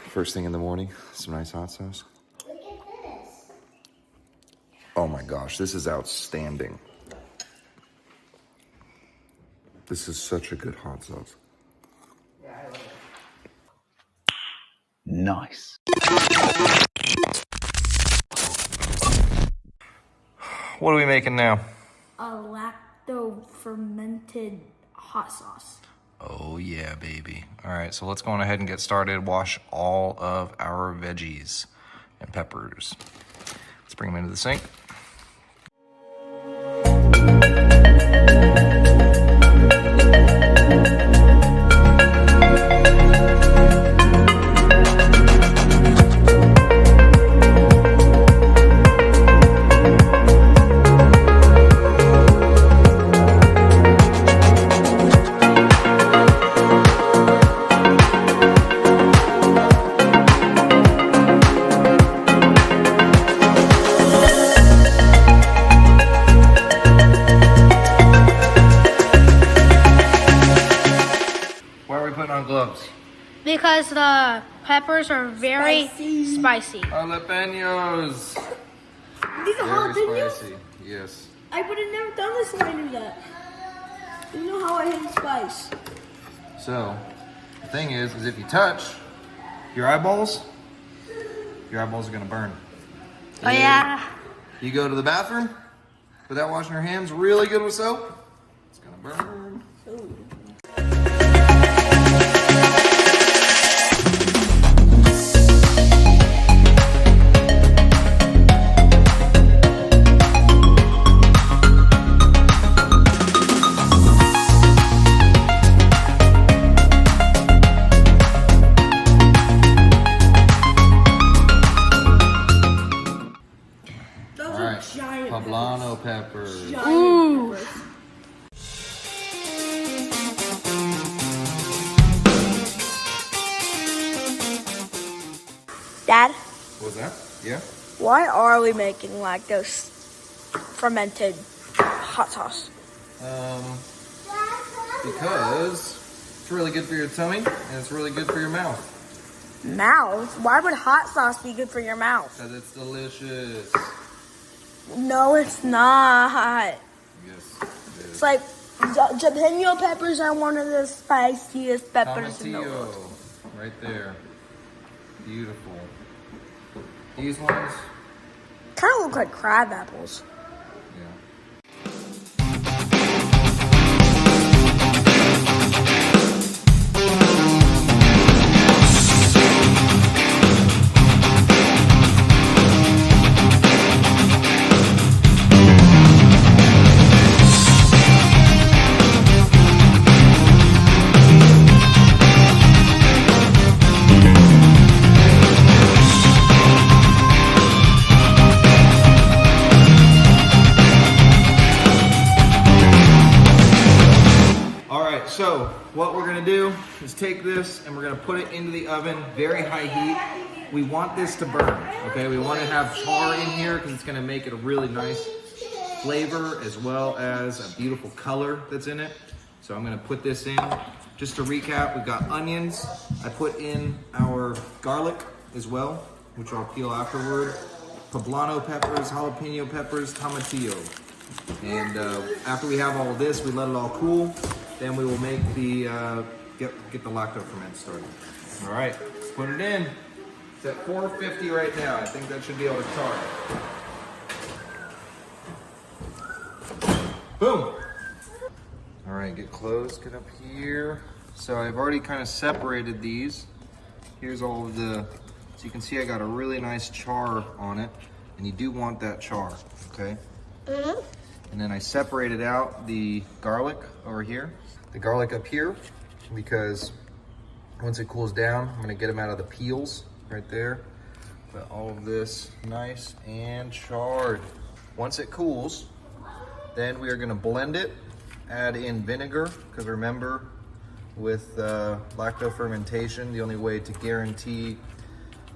First thing in the morning, some nice hot sauce. Look at this. Oh my gosh, this is outstanding. This is such a good hot sauce. Yeah, I love it. Nice. What are we making now? A Lacto fermented hot sauce. Oh yeah, baby. All right, so let's go on ahead and get started. Wash all of our veggies and peppers. Let's bring them into the sink. Why are we putting on gloves? Because the peppers are very spicy. Jalapenos. These are Very jalapenos? spicy. Yes. I would have never done this if I knew that. You know how I hate spice. So, the thing is if you touch your eyeballs are gonna burn. Oh yeah. You go to the bathroom without washing your hands really good with soap, it's gonna burn. Ooh. Giant Poblano peppers. Ooh. Dad, What's that? Yeah? why are we making lactose fermented hot sauce? Because it's really good for your tummy and it's really good for your mouth. Mouth? Why would hot sauce be good for your mouth? Because it's delicious. No, it's not. Yes, it is. It's like jalapeno peppers are one of the spiciest peppers in the world. Tomatillo, right there. Beautiful. These ones, Kind of look like crab apples. yeah. So what we're gonna do is take this and we're gonna put it into the oven, very high heat. We want this to burn, okay? We wanna have char in here because it's gonna make it a really nice flavor as well as a beautiful color that's in it. So I'm gonna put this in. Just to recap, we've got onions. I put in our garlic as well, which I'll peel afterward. Poblano peppers, jalapeno peppers, tomatillo. And after we have all of this, we let it all cool. Then we will make the, get the lacto ferment started. All right, let's put it in. It's at 450 right now. I think that should be able to char. Boom. All right, get close, get up here. So I've already kind of separated these. Here's all of the, so you can see I got a really nice char on it. And you do want that char, okay? Mm-hmm. And then I separated out the garlic over here. The garlic up here, because once it cools down, I'm gonna get them out of the peels right there. But all of this nice and charred. Once it cools, then we are gonna blend it, add in vinegar, because remember, with lacto fermentation, the only way to guarantee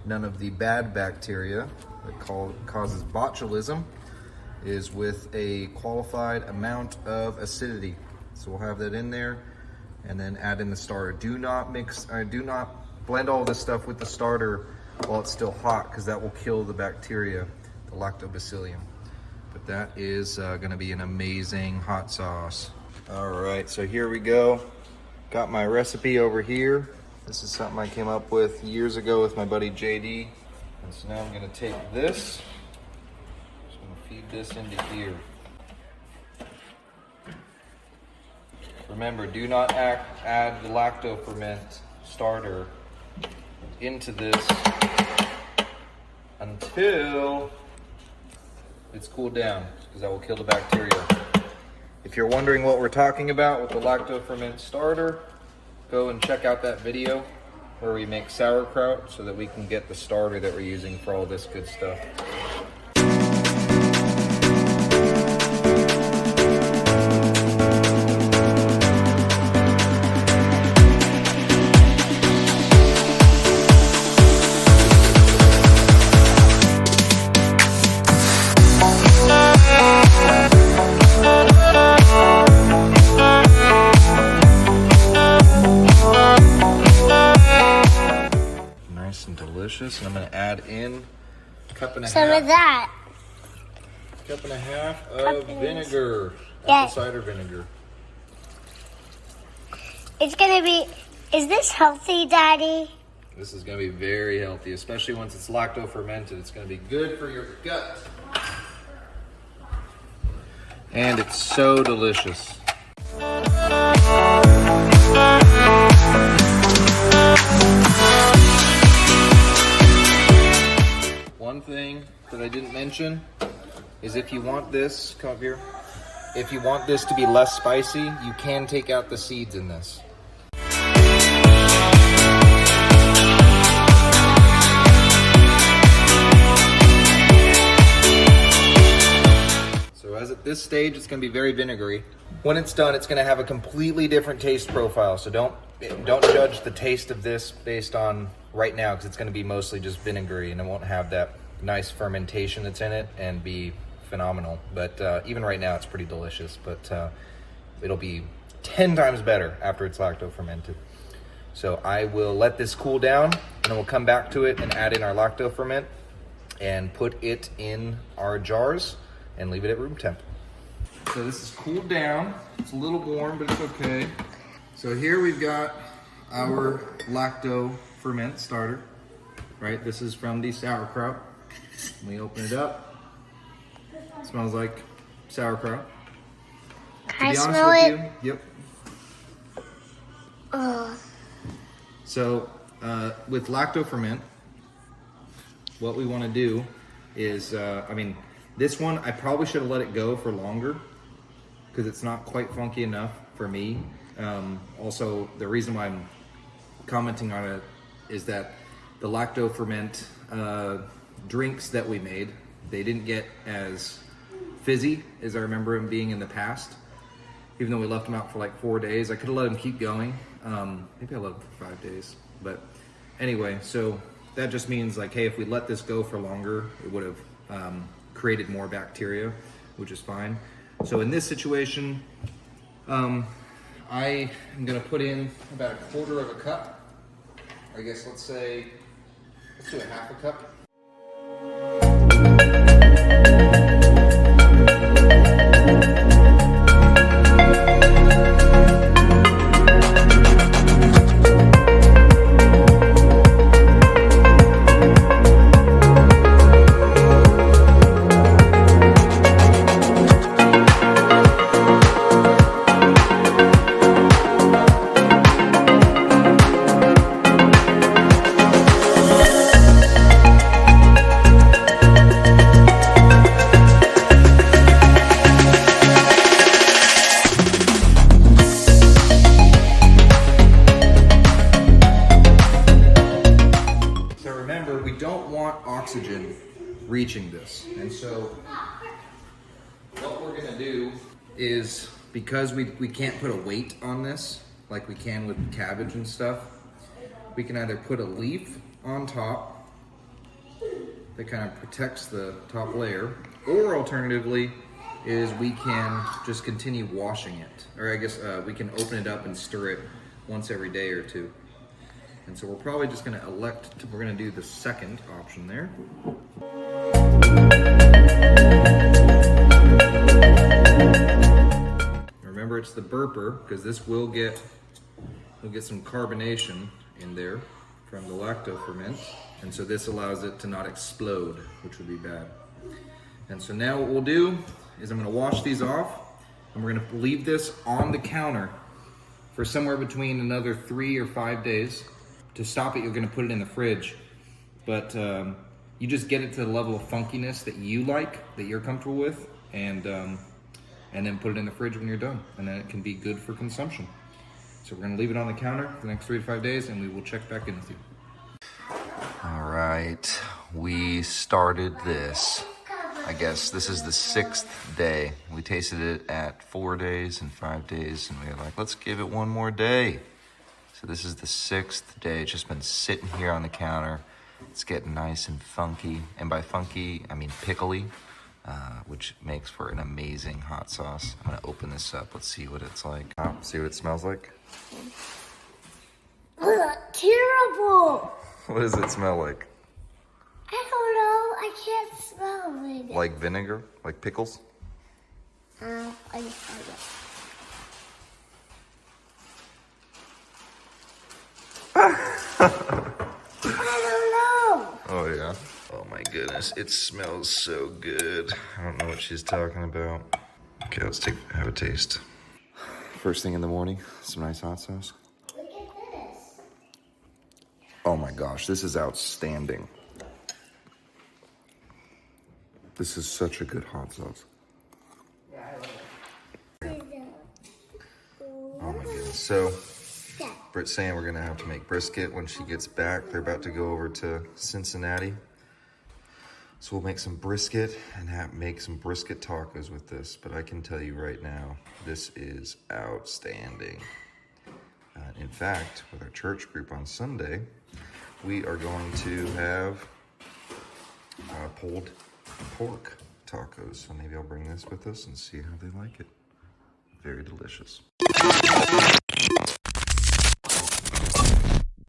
none of the bad bacteria that causes botulism is with a qualified amount of acidity. So we'll have that in there and then add in the starter. Do not blend all this stuff with the starter while it's still hot, because that will kill the bacteria, the lactobacillium. But that is gonna be an amazing hot sauce. All right, so here we go. Got my recipe over here. This is something I came up with years ago with my buddy JD. And so now I'm gonna take this, just gonna feed this into here. Remember, do not add the lacto ferment starter into this until it's cooled down, because that will kill the bacteria. If you're wondering what we're talking about with the lacto ferment starter, go and check out that video where we make sauerkraut so that we can get the starter that we're using for all this good stuff. Nice and delicious. And I'm going to add in a cup and a Some half. of that. Cup and a half of vinegar, Yeah. apple cider vinegar. It's gonna be. Is this healthy, Daddy? This is going to be very healthy, especially once it's lacto fermented. It's going to be good for your gut. And it's so delicious. One thing that I didn't mention is if you want this, come up here. If you want this to be less spicy, you can take out the seeds in this. So as at this stage, it's going to be very vinegary. When it's done, it's going to have a completely different taste profile. So don't judge the taste of this based on right now, because it's going to be mostly just vinegary and it won't have that nice fermentation that's in it and be phenomenal. But even right now, it's pretty delicious. But it'll be 10 times better after it's lacto fermented. So I will let this cool down, and then we'll come back to it and add in our lacto ferment and put it in our jars and leave it at room temp. So this is cooled down. It's a little warm, but it's okay. So here we've got our lacto ferment starter, right? This is from the sauerkraut. We open it up. It smells like sauerkraut. Can I To be honest smell with it? you, yep. Oh. So with lacto ferment, what we want to do is, this one, I probably should have let it go for longer because it's not quite funky enough for me. Also, the reason why I'm commenting on it is that the lacto ferment drinks that we made, they didn't get as fizzy as I remember them being in the past. Even though we left them out for like 4 days, I could have let them keep going. Maybe I left them for 5 days. But anyway, so that just means like, hey, if we let this go for longer, it would have created more bacteria, which is fine. So in this situation, I am gonna put in about 1/4 of a cup. I guess let's do a 1/2 a cup. Oxygen reaching this. And so what we're gonna do is, because we can't put a weight on this like we can with cabbage and stuff, we can either put a leaf on top that kind of protects the top layer, or alternatively is we can just continue washing it. Or I guess we can open it up and stir it once every day or two. And so we're probably just gonna we're gonna do the second option there. Remember, it's the burper, because this we'll get some carbonation in there from the lacto ferment. And so this allows it to not explode, which would be bad. And so now what we'll do is I'm gonna wash these off, and we're gonna leave this on the counter for somewhere between another 3 or 5 days. To stop it, you're gonna put it in the fridge. But you just get it to the level of funkiness that you like, that you're comfortable with, and then put it in the fridge when you're done. And then it can be good for consumption. So we're gonna leave it on the counter for the next 3 to 5 days, and we will check back in with you. All right, we started this. I guess this is the 6th day. We tasted it at 4 days and 5 days, and we were like, let's give it one more day. So this is the 6th day. It's just been sitting here on the counter. It's getting nice and funky. And by funky, I mean pickly, which makes for an amazing hot sauce. I'm gonna open this up. Let's see what it's like. See what it smells like? Ugh, terrible. What does it smell like? I don't know. I can't smell it. Like vinegar? Like pickles? I just I don't know. Oh yeah. Oh my goodness, it smells so good. I don't know what she's talking about. Okay, let's have a taste. First thing in the morning, some nice hot sauce. Look at this. Oh my gosh, this is outstanding. This is such a good hot sauce. Oh my goodness. So, Britt's saying we're gonna have to make brisket when she gets back. They're about to go over to Cincinnati. So we'll make some brisket and make some brisket tacos with this. But I can tell you right now, this is outstanding. In fact, with our church group on Sunday, we are going to have pulled pork tacos. So maybe I'll bring this with us and see how they like it. Very delicious.